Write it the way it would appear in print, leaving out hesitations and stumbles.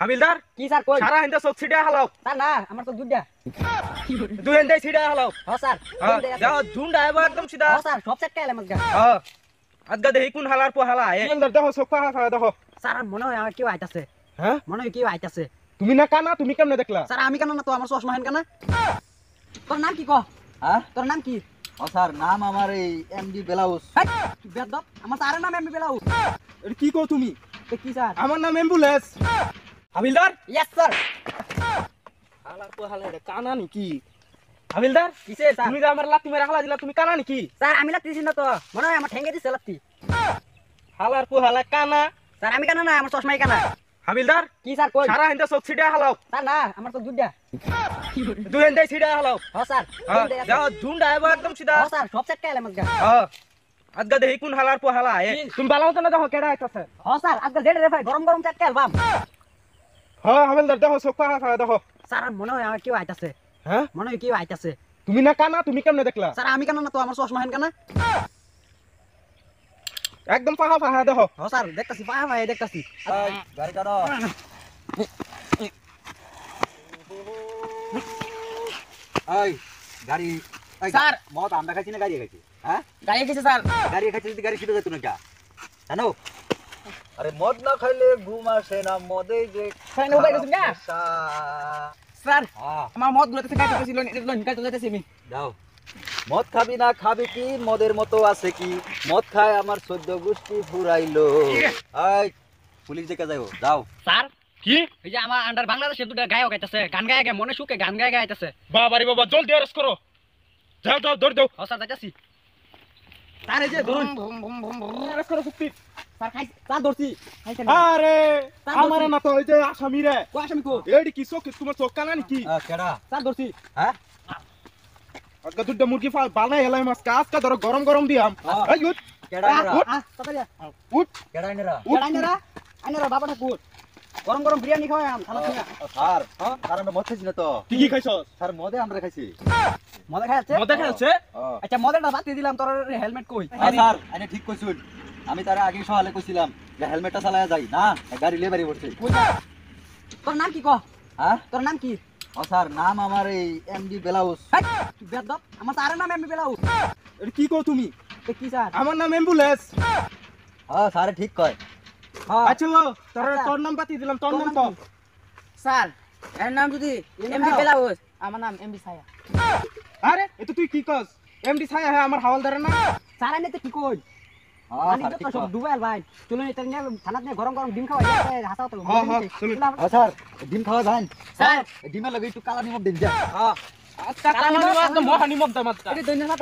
হাবিলদার কি স্যার কই সারা হিন্দা চোখ ছিড়া হালাও স্যার না আমার তো দুইটা দুই হিন্দাই ছিড়া হালাও হ্যাঁ স্যার যাও ঝুন্ডা আইবো একদম সিধা হ্যাঁ স্যার সব সেট কাইলাম আজকে আজগা দেখি কোন হালার পো হালা হাবিলদার দেখো চোখ পাহা দেখো স্যার মনে হয় আমার কেউ আইতাছে হ্যাঁ মনে হয় কেউ আইতাছে তুমি না কানা তুমি কেমনে দেখলা স্যার আমি কেন না তো আমার চশমা হেন কেন তোর নাম কি ক হ্যাঁ তোর নাম কি ও স্যার নাম আমার এই এমডি বেলাউস বেদব আমার স্যারের নাম এমবি বেলাউ এটা কি কও তুমি কি স্যার আমার নাম অ্যাম্বুলেন্স হাবিলদার ইয়েস স্যার হালার পো হালা এটা কানা নাকি হাবিলদার কিসে স্যার তুমি যে আমার লাত্তি মেরে হালা দিলা তুমি কানা নাকি স্যার আমি লাগতেছি না তো মনে হয় আমার ঠেঙ্গে দিছে লাগতি হালার পো হালা কানা স্যার আমি কেন না আমার চশমাই কেন হাবিলদার কি স্যার কই সারা হিন্দা চোখ ছিড়া হালাও স্যার না আমার তো দুইটা দুই হিন্দাই ছিড়া হালাও হ্যাঁ স্যার যাও ঝুন্ডা আইবো একদম সিধা হ্যাঁ স্যার সব সেট কাইলাম আজকে আজগা দেখি কোন হালার পো হালা তুমি বালাও তো না দেখো কেডা আইতাছে হ্যাঁ স্যার আজকে জেড রে ভাই গরম গরম চাট কাইলাম হাবিলদার দেখো চোখ পাহা দেখো স্যার মনে হয় আমার কেউ আইতাছে হ্যাঁ মনে হয় কেউ আইতাছে তুমি না কানা তুমি কেমনে দেখলা স্যার আমি কেন না তো আমার চশমা হেন কেন একদম পাহা দেখো হ্যাঁ স্যার দেখতাছি ভাই ভাই দেখতাছি গাড়ি কাটো এই গাড়ি স্যার। মদ আমরা খাইছি না গাড়ি খাইছি হ্যাঁ গাড়ি গেছে স্যার গাড়ি খাইছি যদি গাড়ি ছুটে যেত না কা জানো আরে মদ না খাইলে ঘুম আসে না মদে যে স্যার না উপায় গেছেন না নেশা। স্যার হ্যাঁ, আমার মদ গুলোতে খাইতে গেছিল নিকাই চলে যাইতেছি আমি যাও মদ খাবি না খাবি কি মদের মতো আছে কি মদ খায় আমার 14 গোষ্ঠী ফুরাইলো এই পুলিশ দেখে যাও যাও স্যার কি এই যে আমার আন্ডার বাংলাদেশের দুটো গায়ক গাইতেছে গান গায় গায় মনে সুখে গান গায় গাইতেছে বাবারে বাবা জলদি অ্যারেস্ট করো যাও যাও দৌড় দাও হ্যাঁ স্যার যাইতাছি স্যার এই যে ধরুন অ্যারেস্ট করো চুক্তি স্যার খাই স্যার ধরছি খাইছেন আরে স্যার, আমারে না তো ওই যে আসামি রে ও আসামি কো এইডি কি চোখ তোমার চোখ কানা নাকি কেডা স্যার ধরছি হ্যাঁ আজকে দুটো মুরগি বানাই হেলাই মাছ আজকে ধরো গরম গরম দিয়াম হ্যাঁ। এই উঠ কেডা এরা তাড়াতাড়ি উঠ কেডা এরা আইনারা বাবা ঠাকুর গরম গরম বিরিয়ানি খাওয়াই আম থানা থেকে স্যার স্যার আমরা মদ খাইছি না তো কি কি খাইছস স্যার মদে আমরা খাইছি মজা খাইছে মদে খেলছে আচ্ছা মজাটা বাতি দিলাম তোর হেলমেট কই স্যার আইনে ঠিক কইছুন আমি তারে আগে সকালে কইছিলাম যে হেলমেটটা চালায়া যাই না গাড়ি লে বাড়ি পড়ছে তোর নাম কি ক হ্যাঁ তোর নাম কি ও স্যার নাম আমার এই এমডি বেলাউস বেদব আমার স্যারের নাম এমবি বেলাউ এটা কি কও তুমি কি স্যার আমার নাম অ্যাম্বুলেন্স হ্যাঁ স্যার ঠিক কয় আচ্ছা তোর নাম বাতি দিলাম তোর নাম তো স্যার এর নাম যদি এমবি বেলাউস আমার নাম এমবি ছায়া আরে এতো তুই কি কস এমডি ছায়া হ্যাঁ আমার হাওলদারের নাম স্যার এনে তো কি কই হ্যাঁ আমি স্যার তো ঠিক সব কয় ডুবাইল ভাই চলুন এটা নিয়ে থানাত নিয়ে গরম গরম ডিম খাওয়াই হাসাও তো হ্যাঁ, চলুন। ও স্যার ডিম খাওয়া যান স্যার ডিমের লাগে একটু কালা নিমক দিন যা আজকে কালা নিমক একদম মহা নিমক দাম আজকে এটা ধন্যবাদ